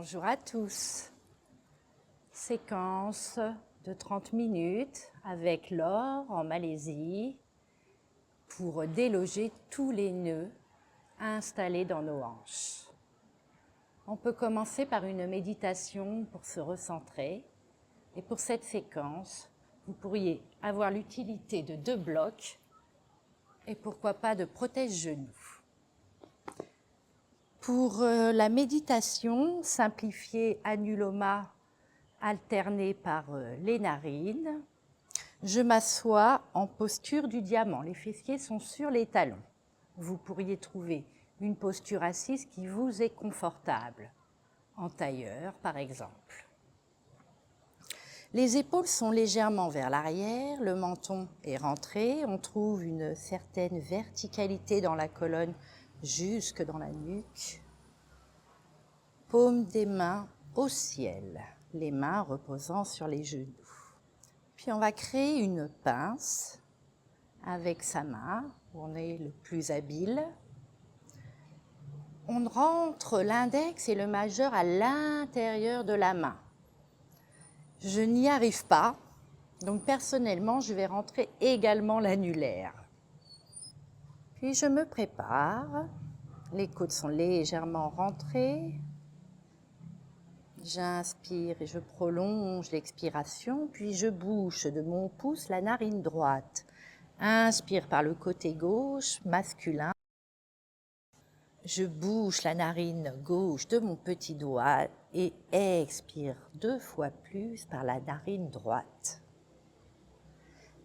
Bonjour à tous. Séquence de 30 minutes avec Laure en Malaisie pour déloger tous les nœuds installés dans nos hanches. On peut commencer par une méditation pour se recentrer. Et pour cette séquence, vous pourriez avoir l'utilité de 2 blocs et pourquoi pas de protège-genoux. Pour la méditation, simplifiée anuloma alternée par les narines, je m'assois en posture du diamant. Les fessiers sont sur les talons. Vous pourriez trouver une posture assise qui vous est confortable, en tailleur par exemple. Les épaules sont légèrement vers l'arrière, le menton est rentré, on trouve une certaine verticalité dans la colonne jusque dans la nuque. Paume des mains au ciel, les mains reposant sur les genoux. Puis on va créer une pince avec sa main, où on est le plus habile. On rentre l'index et le majeur à l'intérieur de la main. Je n'y arrive pas, donc personnellement, je vais rentrer également l'annulaire. Puis je me prépare, les coudes sont légèrement rentrés. J'inspire et je prolonge l'expiration, puis je bouche de mon pouce la narine droite. Inspire par le côté gauche, masculin. Je bouche la narine gauche de mon petit doigt et expire 2 fois plus par la narine droite.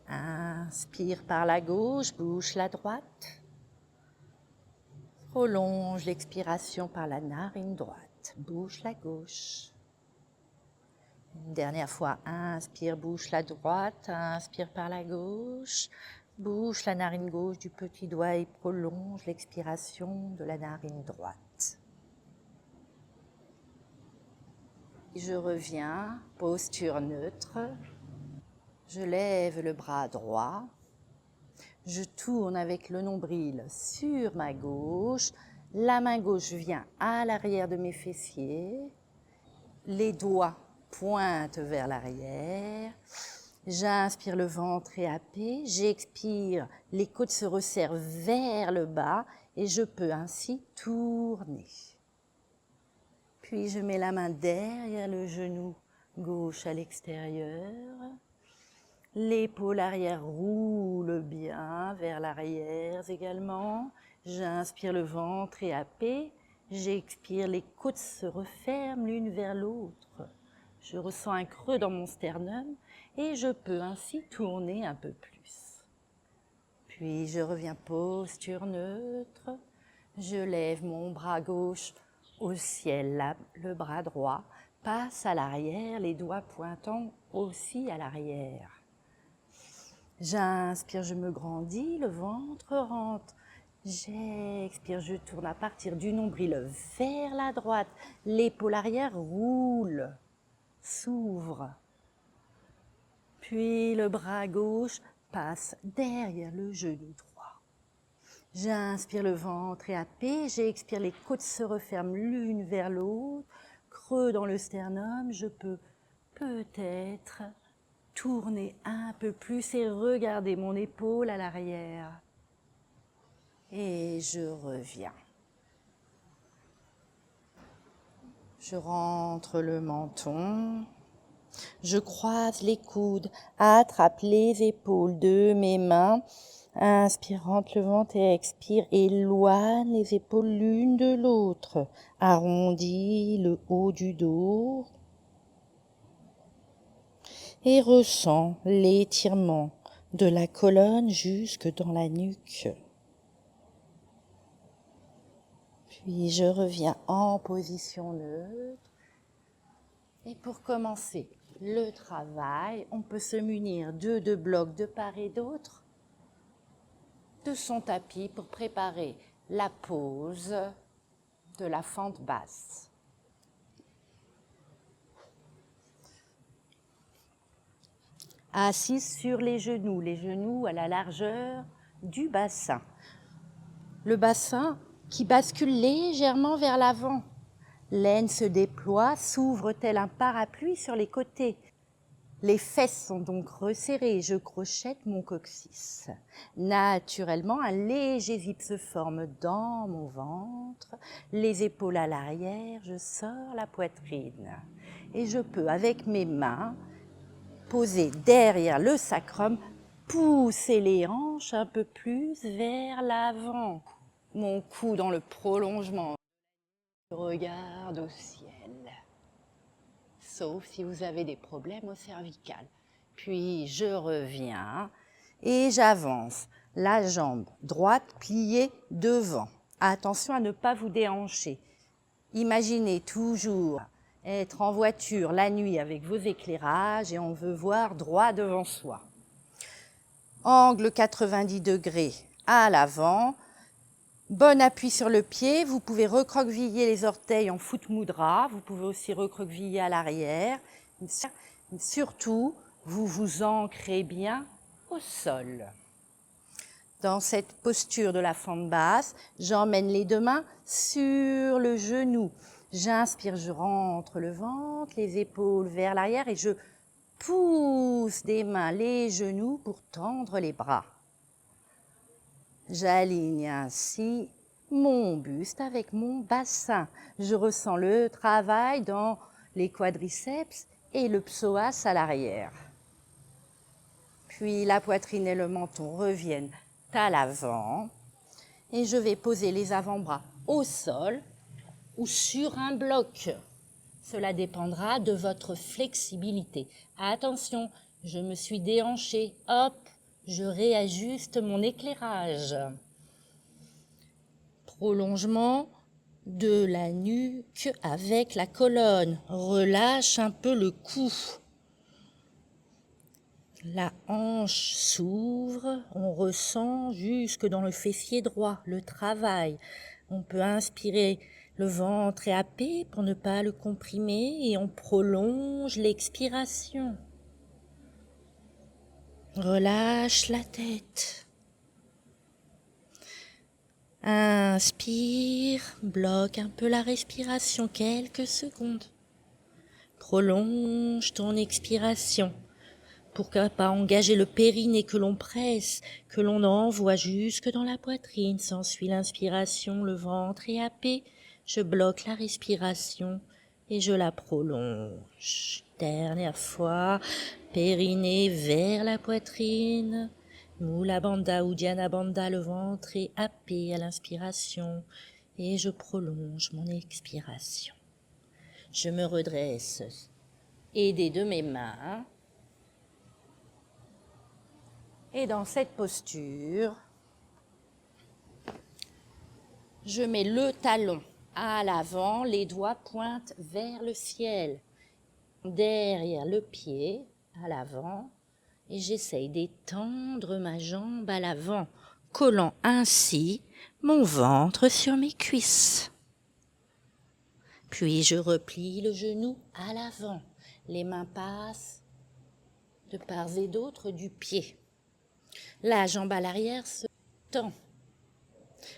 Inspire par la gauche, bouche la droite. Prolonge l'expiration par la narine droite, bouche la gauche. Une dernière fois, inspire, bouche la droite, inspire par la gauche. Bouche la narine gauche du petit doigt et prolonge l'expiration de la narine droite. Je reviens, posture neutre. Je lève le bras droit. Je tourne avec le nombril sur ma gauche. La main gauche vient à l'arrière de mes fessiers. Les doigts pointent vers l'arrière. J'inspire, le ventre est happé, j'expire, les côtes se resserrent vers le bas et je peux ainsi tourner. Puis je mets la main derrière le genou gauche à l'extérieur. L'épaule arrière roule bien vers l'arrière également. J'inspire, le ventre est happé, j'expire, les côtes se referment l'une vers l'autre. Je ressens un creux dans mon sternum et je peux ainsi tourner un peu plus. Puis je reviens posture neutre. Je lève mon bras gauche au ciel, le bras droit passe à l'arrière, les doigts pointant aussi à l'arrière. J'inspire, je me grandis, le ventre rentre. J'expire, je tourne à partir du nombril vers la droite. L'épaule arrière roule, s'ouvre. Puis le bras gauche passe derrière le genou droit. J'inspire, le ventre est happé. J'expire, les côtes se referment l'une vers l'autre. Creux dans le sternum, je peux peut-être tourner un peu plus et regarder mon épaule à l'arrière. Et je reviens. Je rentre le menton. Je croise les coudes, attrape les épaules de mes mains. Inspire, rentre le ventre et expire. Éloigne les épaules l'une de l'autre. Arrondis le haut du dos. Et ressens l'étirement de la colonne jusque dans la nuque. Puis je reviens en position neutre. Et pour commencer le travail, on peut se munir de 2 blocs de part et d'autre de son tapis pour préparer la pose de la fente basse. Assise sur les genoux à la largeur du bassin. Le bassin qui bascule légèrement vers l'avant. L'aine se déploie, s'ouvre tel un parapluie sur les côtés. Les fesses sont donc resserrées, je crochette mon coccyx. Naturellement, un léger zip se forme dans mon ventre, les épaules à l'arrière, je sors la poitrine. Et je peux, avec mes mains, poser derrière le sacrum, pousser les hanches un peu plus vers l'avant. Mon cou dans le prolongement. Je regarde au ciel. Sauf si vous avez des problèmes au cervical. Puis je reviens et j'avance. La jambe droite pliée devant. Attention à ne pas vous déhancher. Imaginez toujours être en voiture la nuit avec vos éclairages et on veut voir droit devant soi. Angle 90 degrés à l'avant. Bon appui sur le pied, vous pouvez recroqueviller les orteils en foot mudra, vous pouvez aussi recroqueviller à l'arrière. Surtout, vous vous ancrez bien au sol. Dans cette posture de la fente basse, j'emmène les deux mains sur le genou. J'inspire, je rentre le ventre, les épaules vers l'arrière et je pousse des mains les genoux pour tendre les bras. J'aligne ainsi mon buste avec mon bassin. Je ressens le travail dans les quadriceps et le psoas à l'arrière. Puis la poitrine et le menton reviennent à l'avant. Et je vais poser les avant-bras au sol ou sur un bloc. Cela dépendra de votre flexibilité. Attention, je me suis déhanchée. Hop, je réajuste mon éclairage. Prolongement de la nuque avec la colonne. Relâche un peu le cou. La hanche s'ouvre, on ressent jusque dans le fessier droit le travail. On peut inspirer, le ventre est happé pour ne pas le comprimer et on prolonge l'expiration. Relâche la tête. Inspire, bloque un peu la respiration, quelques secondes. Prolonge ton expiration. Pour ne pas engager le périnée que l'on presse, que l'on envoie jusque dans la poitrine. S'ensuit l'inspiration, le ventre est happé. Je bloque la respiration et je la prolonge. Dernière fois, périnée vers la poitrine. Mula Bandha ou Dhyana Bandha, le ventre est happé à l'inspiration et je prolonge mon expiration. Je me redresse, aidé de mes mains. Et dans cette posture, je mets le talon à l'avant, les doigts pointent vers le ciel, derrière le pied, à l'avant, et j'essaye d'étendre ma jambe à l'avant, collant ainsi mon ventre sur mes cuisses. Puis je replie le genou à l'avant, les mains passent de part et d'autre du pied. La jambe à l'arrière se tend.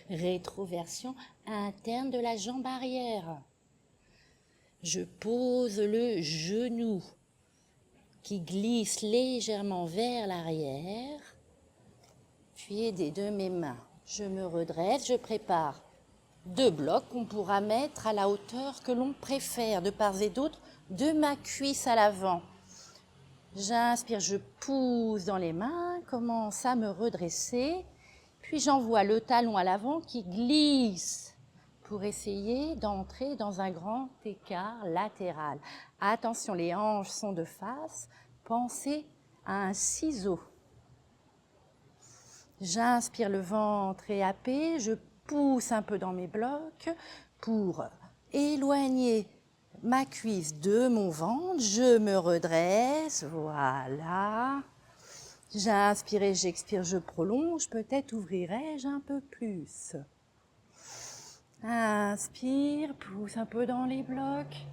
Rétroversion interne de la jambe arrière. Je pose le genou qui glisse légèrement vers l'arrière. Puis aidé de mes mains, je me redresse, je prépare 2 blocs qu'on pourra mettre à la hauteur que l'on préfère, de part et d'autre, de ma cuisse à l'avant. J'inspire, je pousse dans les mains, commence à me redresser, puis j'envoie le talon à l'avant qui glisse pour essayer d'entrer dans un grand écart latéral. Attention, les hanches sont de face, pensez à un ciseau. J'inspire, le ventre est happé, je pousse un peu dans mes blocs pour éloigner ma cuisse de mon ventre, je me redresse, voilà. J'inspire et j'expire, je prolonge, peut-être ouvrirai-je un peu plus. Inspire, pousse un peu dans les blocs,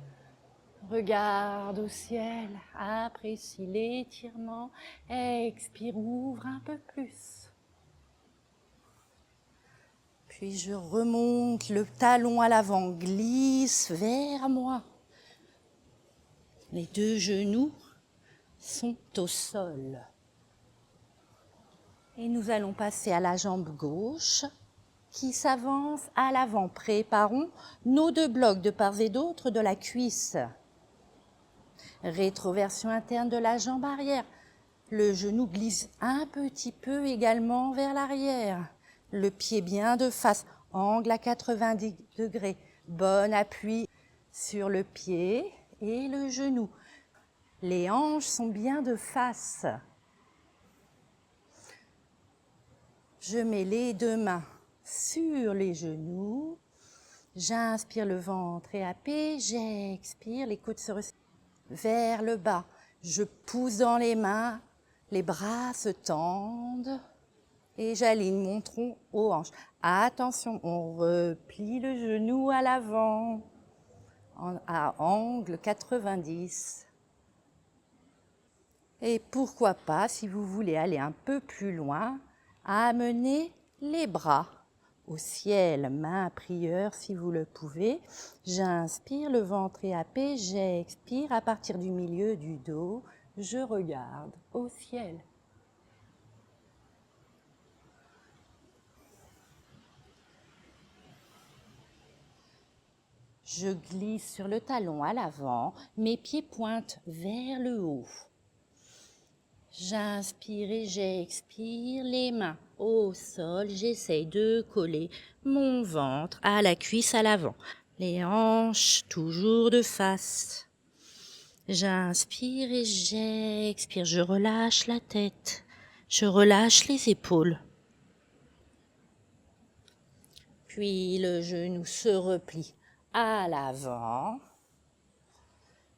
regarde au ciel, apprécie l'étirement, expire, ouvre un peu plus. Puis je remonte, le talon à l'avant glisse vers moi. Les deux genoux sont au sol. Et nous allons passer à la jambe gauche qui s'avance à l'avant. Préparons nos deux blocs de part et d'autre de la cuisse. Rétroversion interne de la jambe arrière. Le genou glisse un petit peu également vers l'arrière. Le pied bien de face, angle à 90 degrés. Bon appui sur le pied et le genou. Les hanches sont bien de face. Je mets les deux mains sur les genoux. J'inspire le ventre éhappé. J'expire, les coudes se resserrent vers le bas. Je pousse dans les mains, les bras se tendent et j'aligne mon tronc aux hanches. Attention, on replie le genou à l'avant, à angle 90. Et pourquoi pas, si vous voulez aller un peu plus loin, amener les bras au ciel, main prieur si vous le pouvez. J'inspire, le ventre éhappé, j'expire à partir du milieu du dos, je regarde au ciel. Je glisse sur le talon à l'avant, mes pieds pointent vers le haut. J'inspire et j'expire, les mains au sol, j'essaye de coller mon ventre à la cuisse à l'avant. Les hanches toujours de face. J'inspire et j'expire, je relâche la tête, je relâche les épaules. Puis le genou se replie à l'avant.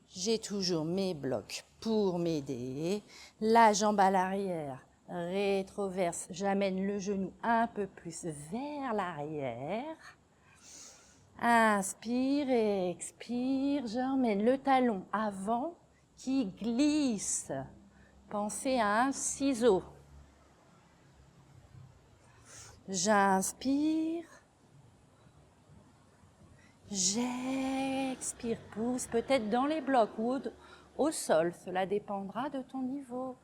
J'ai toujours mes blocs pour m'aider. La jambe à l'arrière, rétroverse. J'amène le genou un peu plus vers l'arrière. Inspire et expire. J'emmène le talon avant qui glisse. Pensez à un ciseau. J'inspire. J'expire, pousse peut-être dans les blocs ou au sol, cela dépendra de ton niveau.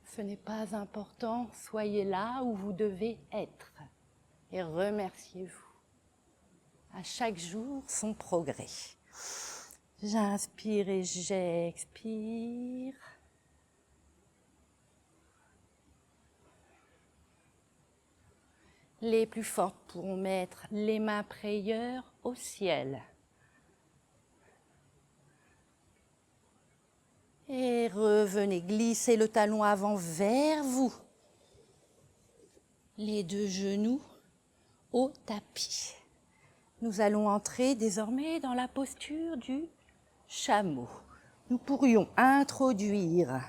Ce n'est pas important, soyez là où vous devez être et remerciez-vous. À chaque jour, son progrès. J'inspire et j'expire. Les plus fortes pourront mettre les mains prières au ciel. Et revenez, glissez le talon avant vers vous. Les deux genoux au tapis. Nous allons entrer désormais dans la posture du chameau. Nous pourrions introduire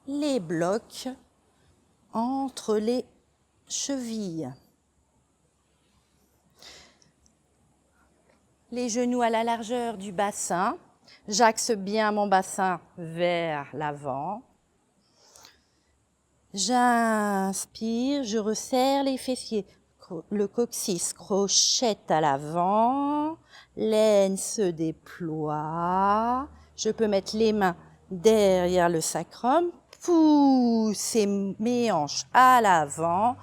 les blocs entre les chevilles. Les genoux à la largeur du bassin. J'axe bien mon bassin vers l'avant. J'inspire, je resserre les fessiers. Le coccyx crochette à l'avant. L'aine se déploie. Je peux mettre les mains derrière le sacrum. Pousser mes hanches à l'avant.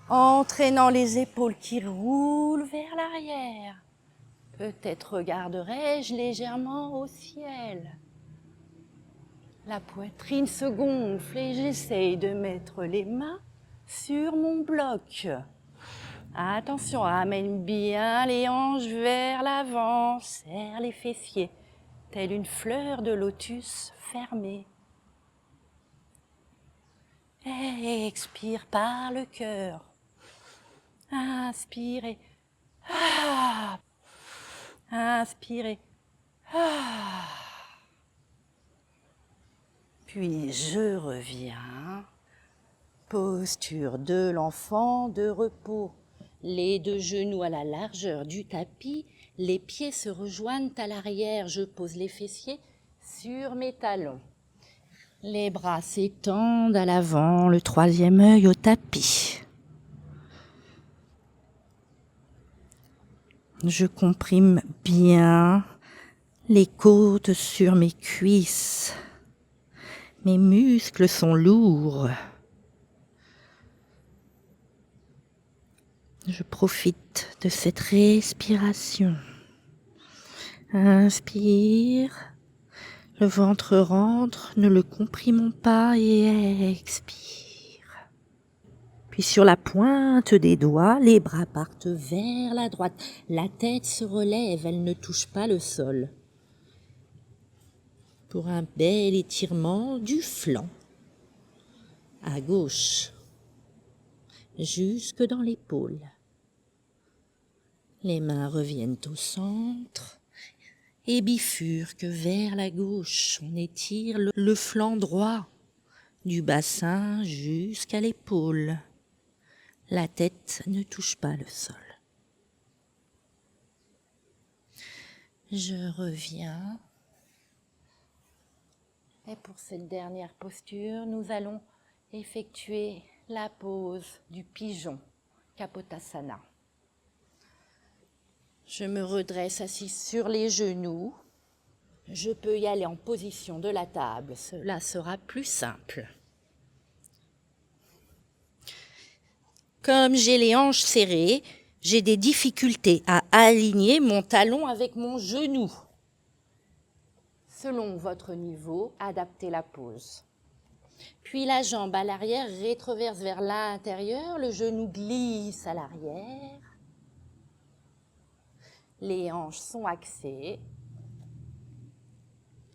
Entraînant les épaules qui roulent vers l'arrière. Peut-être regarderai-je légèrement au ciel. La poitrine se gonfle et j'essaye de mettre les mains sur mon bloc. Attention, amène bien les hanches vers l'avant, serre les fessiers, telle une fleur de lotus fermée. Et expire par le cœur. Inspirez. Inspirez. Puis je reviens. Posture de l'enfant de repos. Les deux genoux à la largeur du tapis. Les pieds se rejoignent à l'arrière. Je pose les fessiers sur mes talons. Les bras s'étendent à l'avant. Le troisième œil au tapis. Je comprime bien les côtes sur mes cuisses. Mes muscles sont lourds. Je profite de cette respiration. Inspire. Le ventre rentre, ne le comprimons pas et expire. Puis sur la pointe des doigts, les bras partent vers la droite. La tête se relève, elle ne touche pas le sol. Pour un bel étirement du flanc. À gauche, jusque dans l'épaule. Les mains reviennent au centre et bifurquent vers la gauche. On étire le flanc droit du bassin jusqu'à l'épaule. La tête ne touche pas le sol. Je reviens. Et pour cette dernière posture, nous allons effectuer la pose du pigeon, Kapotasana. Je me redresse assise sur les genoux. Je peux y aller en position de la table, cela sera plus simple. Comme j'ai les hanches serrées, j'ai des difficultés à aligner mon talon avec mon genou. Selon votre niveau, adaptez la pose. Puis la jambe à l'arrière rétroverse vers l'intérieur, le genou glisse à l'arrière. Les hanches sont axées.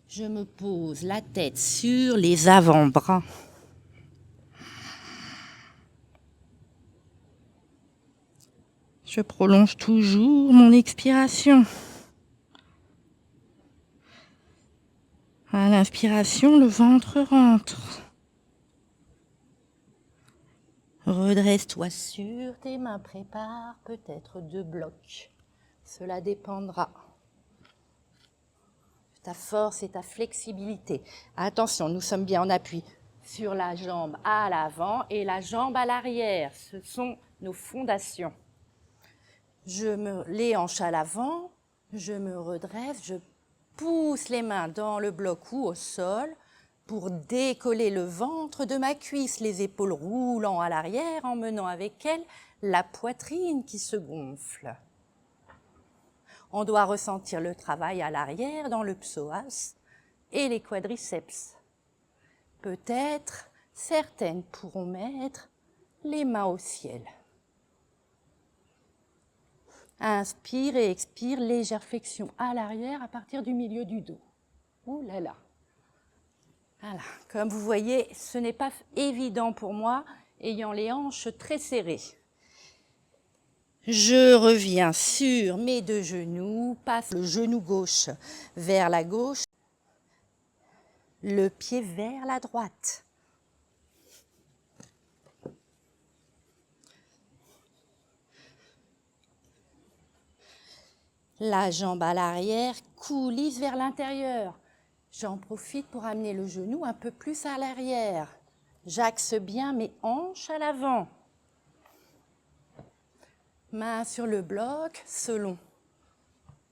Je me pose la tête sur les avant-bras. Je prolonge toujours mon expiration. À l'inspiration, le ventre rentre. Redresse-toi sur tes mains, prépare peut-être 2 blocs. Cela dépendra de ta force et ta flexibilité. Attention, nous sommes bien en appui sur la jambe à l'avant et la jambe à l'arrière. Ce sont nos fondations. Les hanches à l'avant, je me redresse, je pousse les mains dans le bloc ou au sol pour décoller le ventre de ma cuisse, les épaules roulant à l'arrière, emmenant avec elles la poitrine qui se gonfle. On doit ressentir le travail à l'arrière dans le psoas et les quadriceps. Peut-être, certaines pourront mettre les mains au ciel. Inspire et expire, légère flexion à l'arrière à partir du milieu du dos. Ouh là là. Voilà. Comme vous voyez, ce n'est pas évident pour moi, ayant les hanches très serrées. Je reviens sur mes 2 genoux, passe le genou gauche vers la gauche, le pied vers la droite. La jambe à l'arrière coulisse vers l'intérieur. J'en profite pour amener le genou un peu plus à l'arrière. J'axe bien mes hanches à l'avant. Main sur le bloc selon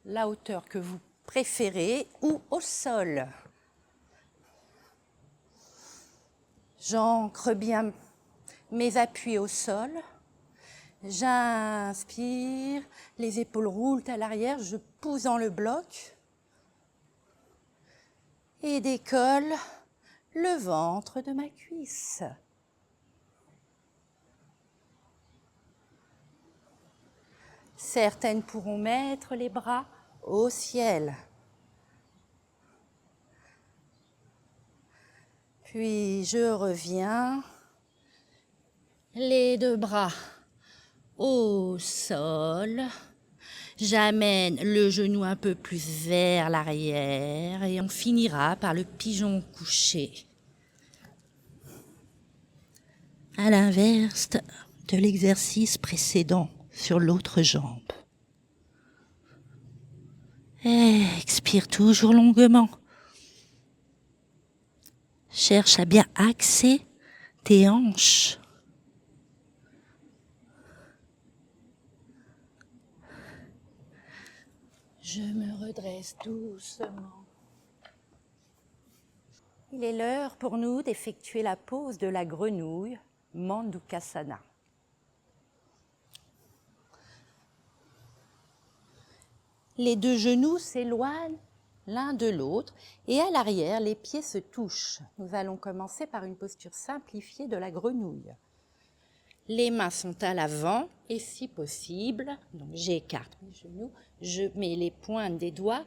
la hauteur que vous préférez ou au sol. J'ancre bien mes appuis au sol. J'inspire, les épaules roulent à l'arrière, je pousse dans le bloc et décolle le ventre de ma cuisse. Certaines pourront mettre les bras au ciel. Puis je reviens, les 2 bras au sol. J'amène le genou un peu plus vers l'arrière et on finira par le pigeon couché. À l'inverse de l'exercice précédent sur l'autre jambe. Expire toujours longuement. Cherche à bien axer tes hanches. Je me redresse doucement. Il est l'heure pour nous d'effectuer la pose de la grenouille, Mandukasana. Les deux genoux s'éloignent l'un de l'autre et à l'arrière, les pieds se touchent. Nous allons commencer par une posture simplifiée de la grenouille. Les mains sont à l'avant et si possible, donc j'écarte mes genoux, je mets les pointes des doigts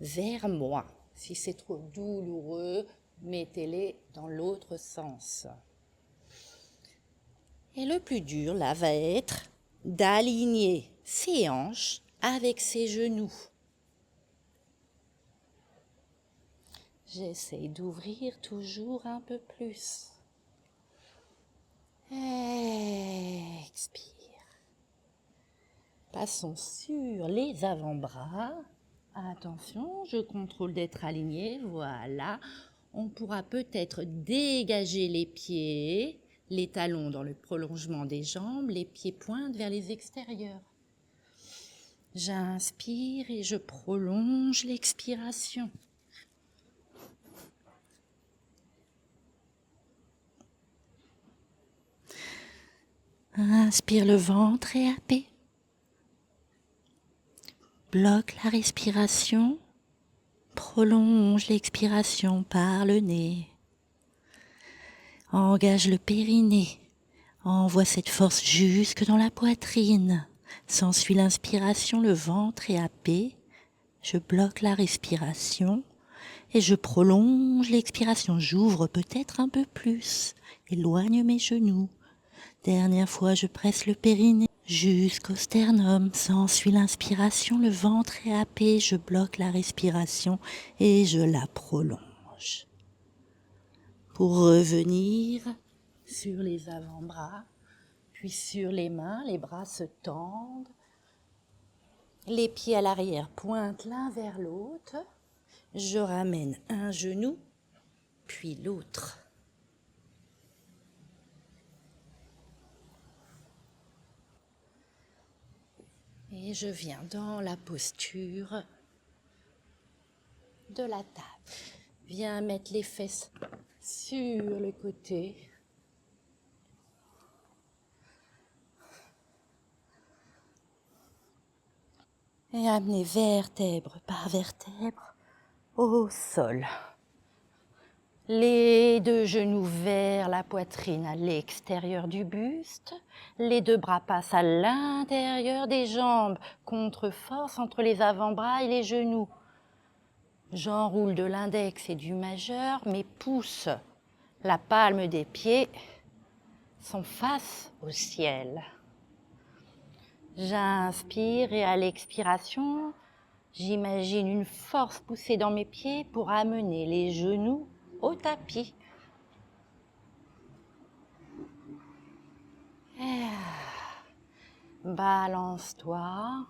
vers moi. Si c'est trop douloureux, mettez-les dans l'autre sens. Et le plus dur, là, va être d'aligner ses hanches avec ses genoux. J'essaie d'ouvrir toujours un peu plus. Expire. Passons sur les avant-bras. Attention, je contrôle d'être aligné. Voilà. On pourra peut-être dégager les pieds, les talons dans le prolongement des jambes, les pieds pointent vers les extérieurs. J'inspire et je prolonge l'expiration. Inspire le ventre et happé. Bloque la respiration. Prolonge l'expiration par le nez. Engage le périnée. Envoie cette force jusque dans la poitrine. S'ensuit l'inspiration, le ventre est happé. Je bloque la respiration et je prolonge l'expiration. J'ouvre peut-être un peu plus. Éloigne mes genoux. Dernière fois, je presse le périnée jusqu'au sternum. S'ensuit l'inspiration, le ventre est happé. Je bloque la respiration et je la prolonge. Pour revenir sur les avant-bras, puis sur les mains, les bras se tendent. Les pieds à l'arrière pointent l'un vers l'autre. Je ramène un genou, puis l'autre. Et je viens dans la posture de la table. Viens mettre les fesses sur le côté. Et amener vertèbre par vertèbre au sol. Les deux genoux vers la poitrine à l'extérieur du buste. Les deux bras passent à l'intérieur des jambes, contre force entre les avant-bras et les genoux. J'enroule de l'index et du majeur, mes pouces, la palme des pieds sont face au ciel. J'inspire et à l'expiration, j'imagine une force poussée dans mes pieds pour amener les genoux au tapis. Balance-toi.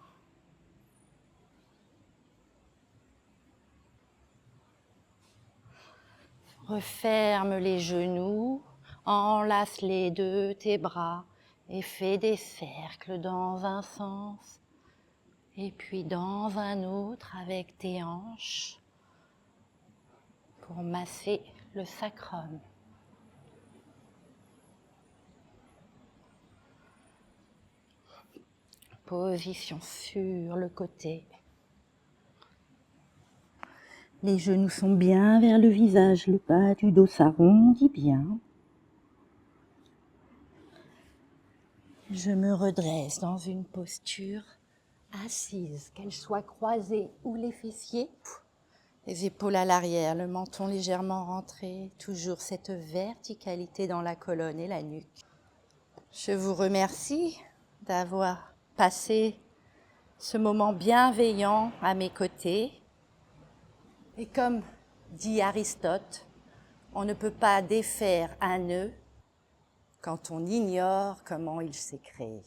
Referme les genoux, enlace les deux tes bras et fais des cercles dans un sens et puis dans un autre avec tes hanches pour masser le sacrum. Position sur le côté. Les genoux sont bien vers le visage, le bas du dos s'arrondit bien. Je me redresse dans une posture assise, qu'elle soit croisée ou les fessiers. Les épaules à l'arrière, le menton légèrement rentré, toujours cette verticalité dans la colonne et la nuque. Je vous remercie d'avoir passé ce moment bienveillant à mes côtés. Et comme dit Aristote, on ne peut pas défaire un nœud quand on ignore comment il s'est créé.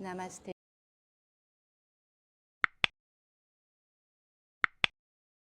Namasté.